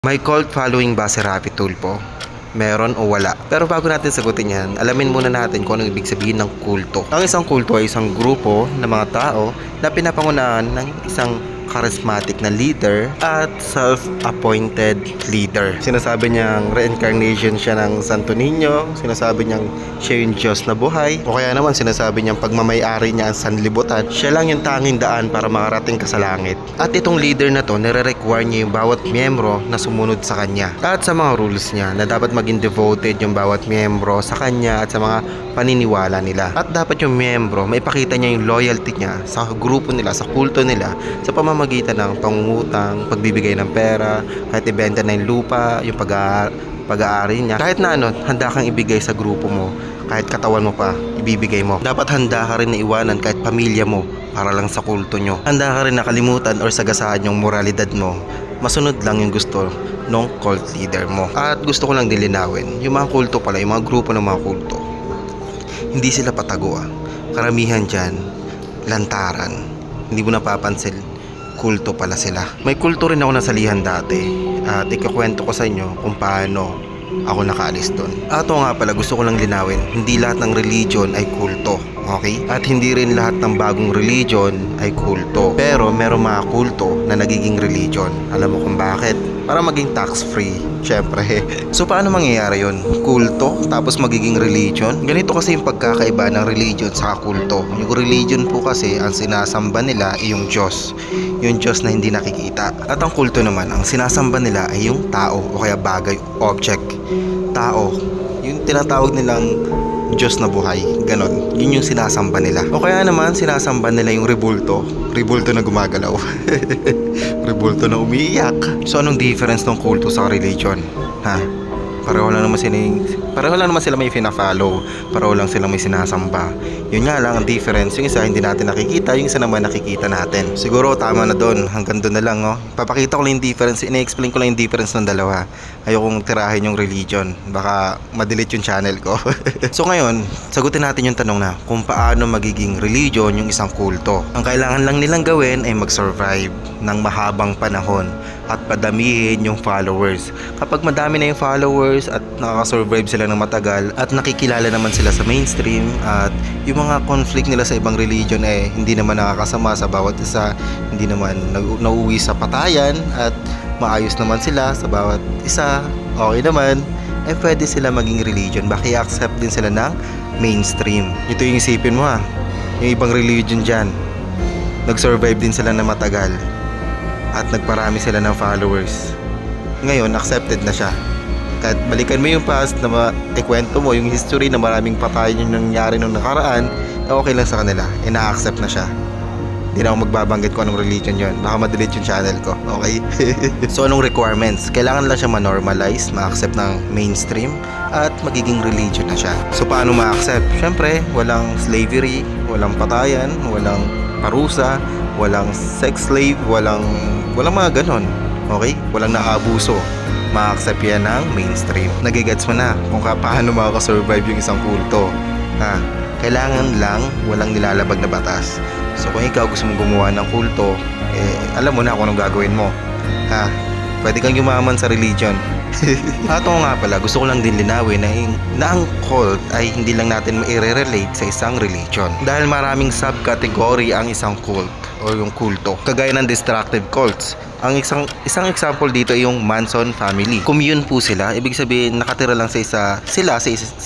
May cult following ba si Rapi Tulfo? Meron o wala? Pero bago natin sagutin yan, alamin muna natin kung anong ibig sabihin ng kulto. Ang isang kulto ay isang grupo ng mga tao na pinapangunahan ng isang charismatic na leader at self-appointed leader. Sinasabi niyang reincarnation siya ng Santo Niño, sinasabi niyang siya yung Diyos na buhay, o kaya naman sinasabi niyang pagmamayari niya ang sanlibutan, siya lang yung tanging daan para makarating ka sa langit. At itong leader na to, nire-require niya yung bawat miyembro na sumunod sa kanya. At sa mga rules niya, na dapat maging devoted yung bawat miyembro sa kanya at sa mga paniniwala nila. At dapat yung miyembro, maipakita niya yung loyalty niya sa grupo nila, sa kulto nila, sa pamamagitan ng pangungutang, pagbibigay ng pera, kahit ibenta na yung lupa, yung pag-aari niya. Kahit na ano, handa kang ibigay sa grupo mo, kahit katawan mo pa, ibibigay mo. Dapat handa ka rin na iwanan kahit pamilya mo para lang sa kulto nyo. Handa ka rin nakalimutan or sagasaan yung moralidad mo. Masunod lang yung gusto ng cult leader mo. At gusto ko lang dilinawin, yung mga kulto pala, yung mga grupo ng mga kulto, hindi sila patago. Karamihan dyan, lantaran. Hindi mo napapansin, kulto pala sila. May kulto rin ako nasalihan dati at ikakwento ko sa inyo kung paano ako nakaalis doon. At ito nga pala, gusto ko lang linawin, hindi lahat ng religion ay kulto, okay? At hindi rin lahat ng bagong religion ay kulto. Pero meron mga kulto na nagiging religion. Alam mo kung bakit? Para maging tax-free, syempre. So paano mangyayari yun? Kulto, tapos magiging religion? Ganito kasi yung pagkakaiba ng religion sa kulto. Yung religion po kasi, ang sinasamba nila ay yung Diyos. Yung Diyos na hindi nakikita. At ang kulto naman, ang sinasamba nila ay yung tao o kaya bagay, object. Tao. Yung tinatawag nilang Diyos na buhay, ganon. Yun yung sinasamba nila. O kaya naman, sinasamba nila yung rebulto. Rebulto na gumagalaw. Rebulto na umiiyak. So anong difference ng kulto sa religion? Ha? Pareho lang naman sila may fina-follow. Pareho lang sila may sinasamba. Yun nga lang ang difference. Yung isa hindi natin nakikita, yung isa naman nakikita natin. Siguro tama na doon. Hanggang doon na lang, oh. Papakita ko lang yung difference. Ina-explain ko lang yung difference ng dalawa. Ayokong tirahin yung religion. Baka madelete yung channel ko. So ngayon, sagutin natin yung tanong na kung paano magiging religion yung isang kulto. Ang kailangan lang nilang gawin ay mag-survive ng mahabang panahon at padamihin yung followers. Kapag madami na yung followers at nakaka-survive sila ng matagal at nakikilala naman sila sa mainstream at yung mga conflict nila sa ibang religion hindi naman nakakasama sa bawat isa, hindi naman nauuwi sa patayan at maayos naman sila sa bawat isa, okay naman, pwede sila maging religion. Baka i-accept din sila ng mainstream. Ito yung isipin mo yung ibang religion dyan, nag-survive din sila na matagal at nagparami sila ng followers. Ngayon, accepted na siya. Kahit balikan mo yung past na ikwento mo yung history na maraming patayan yung nangyari nung nakaraan, okay lang sa kanila. Na-accept na siya. Hindi na ako magbabanggit kung anong religion yon. Baka ma-delete yung channel ko. Okay? So, anong requirements? Kailangan lang siya ma-normalize, ma-accept ng mainstream, at magiging religion na siya. So, paano ma-accept? Siyempre, walang slavery, walang patayan, walang parusa, walang sex slave, walang mga ganon. Okay? Walang naabuso. Ma-accept yan ng mainstream. Nagigets mo na kung paano makakasurvive yung isang kulto. Kailangan lang walang nilalabag na batas. So kung ikaw gusto mong gumawa ng kulto, alam mo na kung anong gagawin mo. Pwede kang yumaman sa religion. At oo nga pala, gusto ko lang din linawin na ang cult ay hindi lang natin ma-relate sa isang religion. Dahil maraming subcategory ang isang cult o yung kulto. Kagaya ng destructive cults. Ang isang example dito ay yung Manson family. Commune po sila. Ibig sabihin, nakatira lang sa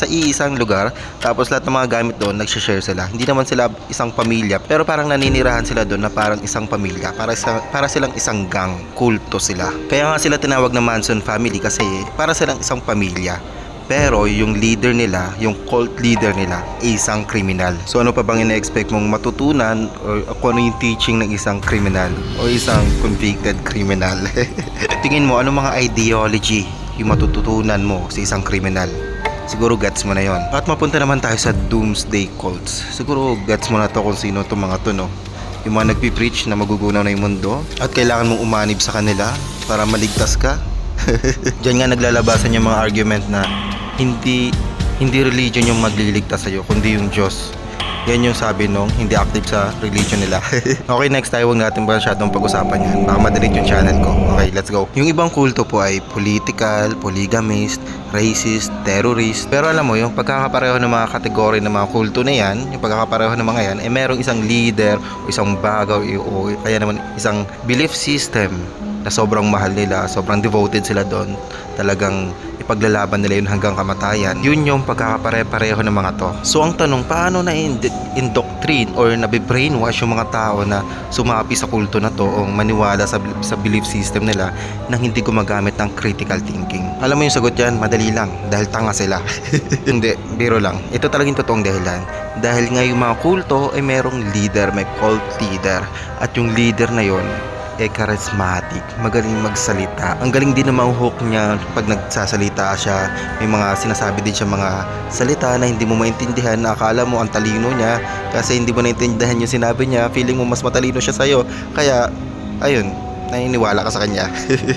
iisang lugar. Tapos lahat ng mga gamit doon, nagsha-share sila. Hindi naman sila isang pamilya. Pero parang naninirahan sila doon na parang isang pamilya. Para silang isang gang. Kulto sila. Kaya nga sila tinawag na Manson family kasi para silang isang pamilya. Pero yung leader nila, yung cult leader nila, isang kriminal. So ano pa bang ina-expect mong matutunan o kung ano yung teaching ng isang kriminal o isang convicted criminal? Tingin mo, ano mga ideology yung matututunan mo sa isang kriminal? Siguro gets mo na yon. At mapunta naman tayo sa doomsday cults. Siguro gets mo na to kung sino itong mga to, no? Yung mga nagpipreach na magugunaw na yung mundo at kailangan mong umanib sa kanila para maligtas ka. Diyan nga naglalabasan yung mga argument na hindi religion yung magliligtas sa'yo, kundi yung Diyos. Yan yung sabi nung hindi active sa religion nila. Okay, next tayo, huwag natin masyadong pag-usapan yan. Baka ma-delete yung channel ko. Okay? Okay, let's go. Yung ibang kulto po ay political, polygamist, racist, terrorist. Pero alam mo, yung pagkakapareho ng mga kategory ng mga kulto na yan, yung pagkakapareho ng mga yan, merong isang leader o isang bagaw o kaya naman isang belief system na sobrang mahal nila, sobrang devoted sila doon. Talagang ipaglalaban nila yun hanggang kamatayan. Yun yung pagkakapare-pareho ng mga to. So ang tanong, paano na indoctrine or nabibrainwash yung mga tao na sumapi sa kulto na to o maniwala sa belief system nila nang hindi gumagamit ng critical thinking? Alam mo yung sagot yan, madali lang. Dahil tanga sila. Hindi, biro lang. Ito talagang totoong dahilan. Dahil nga yung mga kulto ay merong leader, may cult leader. At yung leader na yon charismatic, magaling magsalita. Ang galing din ng hook niya pag nagsasalita siya. May mga sinasabi din siya mga salita na hindi mo maintindihan, na akala mo ang talino niya kasi hindi mo naintindihan yung sinabi niya. Feeling mo mas matalino siya sa'yo. Kaya, ayun, naniniwala ka sa kanya.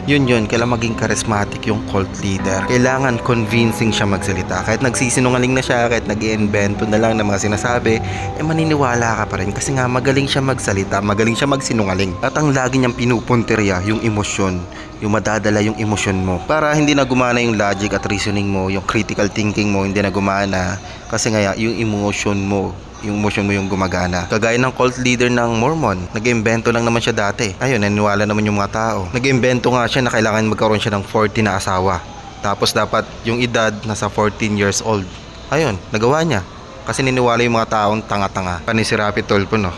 yun, kailangan maging charismatic yung cult leader. Kailangan convincing siya magsalita. Kahit nagsisinungaling na siya, kahit nag-iimbento na lang ng mga sinasabi, maniniwala ka pa rin kasi nga magaling siya magsalita, magaling siya magsinungaling. At ang lagi niyang pinupunteriya, yung emosyon, yung madadala yung emosyon mo. Para hindi na gumana yung logic at reasoning mo, yung critical thinking mo, hindi na gumana. Kasi nga, yung emotion mo yung gumagana. Kagaya ng cult leader ng Mormon, nag-imbento lang naman siya dati. Ayun, naniniwala naman yung mga tao. Nag-imbento nga siya na kailangan magkaroon siya ng 40 na asawa. Tapos dapat yung edad nasa 14 years old. Ayun, nagawa niya. Kasi niniwala yung mga taong tanga-tanga. Si Rapi Tulfo, no?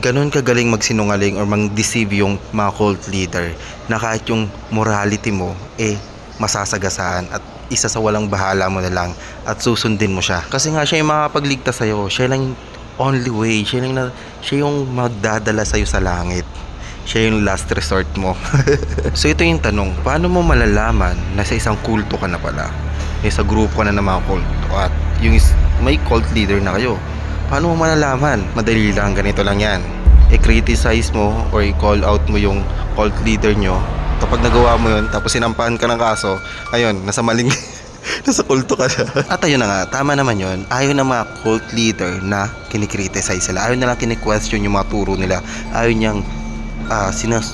Ganon kagaling magsinungaling or mang-deceive yung mga cult leader na kahit yung morality mo, masasagasaan at isa sa walang bahala mo na lang at susundin mo siya. Kasi nga siya yung makapagligtas sa'yo. Siya lang yung only way. Siya yung magdadala sa'yo sa langit. Siya yung last resort mo. So ito yung tanong, paano mo malalaman na sa isang kulto ka na pala? Sa grupo ka na ng mga kulto at yung may cult leader na kayo. Paano mo malalaman? Madali lang, ganito lang yan. I-criticize mo or i-call out mo yung cult leader nyo. Kapag nagawa mo yun, tapos sinampahan ka ng kaso, ayun, nasa maling, nasa kulto ka na. At ayun na nga, tama naman yun. Ayaw ng mga cult leader na kinikriticize sila. Ayaw na lang kini-question yung mga turo nila. Ayaw niyang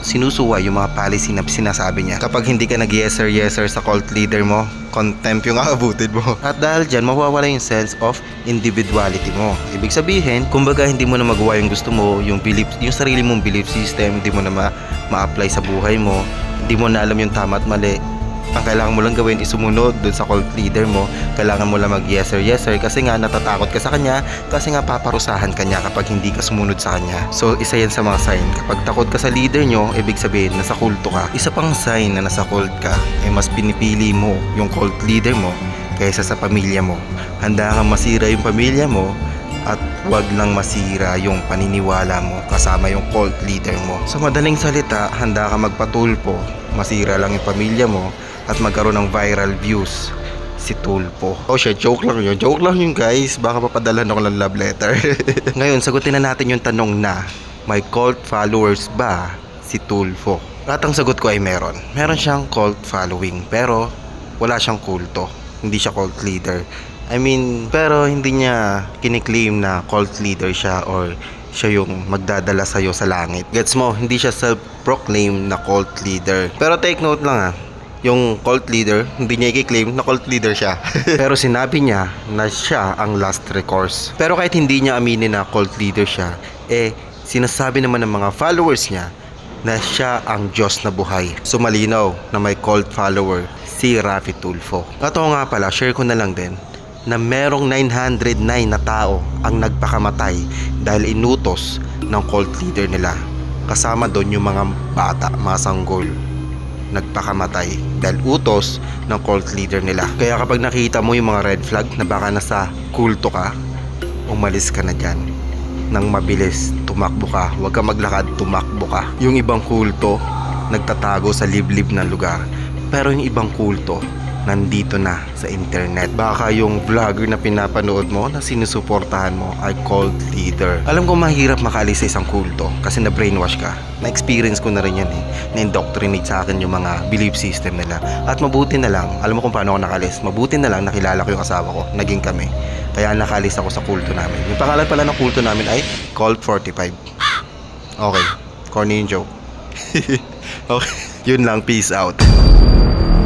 sinusuway yung mga policy na sinasabi niya. Kapag hindi ka nag-yes sir sa cult leader mo, contempt yung aabutin mo. At dahil dyan, mawawala yung sense of individuality mo. Ibig sabihin, kumbaga hindi mo na magawa yung gusto mo, yung sarili mong belief system, hindi mo na ma-apply sa buhay mo, hindi mo na alam yung tama at mali. Ang kailangan mo lang gawin is sumunod dun sa cult leader mo. Kailangan mo lang mag-yes sir kasi nga natatakot ka sa kanya, kasi nga paparusahan ka niya kapag hindi ka sumunod sa kanya. So isa yan sa mga sign. Kapag takot ka sa leader nyo, ibig sabihin nasa kulto ka. Isa pang sign na nasa cult ka, mas pinipili mo yung cult leader mo kaysa sa pamilya mo. Handa kang masira yung pamilya mo at wag lang masira yung paniniwala mo kasama yung cult leader mo. Sa madaling salita, handa ka magpatulpo, masira lang yung pamilya mo at magkaroon ng viral views si Tulfo. Oh shit, joke lang yun guys, baka papadalan ako ng love letter. Ngayon, sagutin na natin yung tanong na, may cult followers ba si Tulfo? At ang sagot ko ay meron siyang cult following, pero wala siyang kulto, hindi siya cult leader. Pero hindi niya kiniklaim na cult leader siya or siya yung magdadala sa'yo sa langit. Gets mo? Hindi siya self-proclaim na cult leader. Pero take note lang yung cult leader, hindi niya i-claim na cult leader siya. Pero sinabi niya na siya ang last recourse. Pero kahit hindi niya aminin na cult leader siya, sinasabi naman ng mga followers niya na siya ang Diyos na buhay. So malinaw na may cult follower si Rapi Tulfo. At oo nga pala, share ko na lang din na merong 909 na tao ang nagpakamatay dahil inutos ng cult leader nila. Kasama doon yung mga bata, mga sanggol, nagpakamatay dahil utos ng cult leader nila. Kaya kapag nakita mo yung mga red flag na baka nasa kulto ka, umalis ka na dyan nang mabilis. Tumakbo ka, huwag ka maglakad, tumakbo ka. Yung ibang kulto nagtatago sa liblib na lugar, pero yung ibang kulto nandito na sa internet. Baka yung vlogger na pinapanood mo na sinusuportahan mo ay cult leader. Alam ko mahirap makaalis sa isang kulto kasi na-brainwash ka. Na-experience ko na rin yan Na-indoctrinate sa akin yung mga belief system nila. At mabuti na lang, alam mo kung paano ako nakalis, mabuti na lang nakilala ko yung asawa ko. Naging kami. Kaya nakalis ako sa kulto namin. Yung pangalan pala ng kulto namin ay Cult 45. Okay. Corny yung joke. Okay. Yun lang, peace out.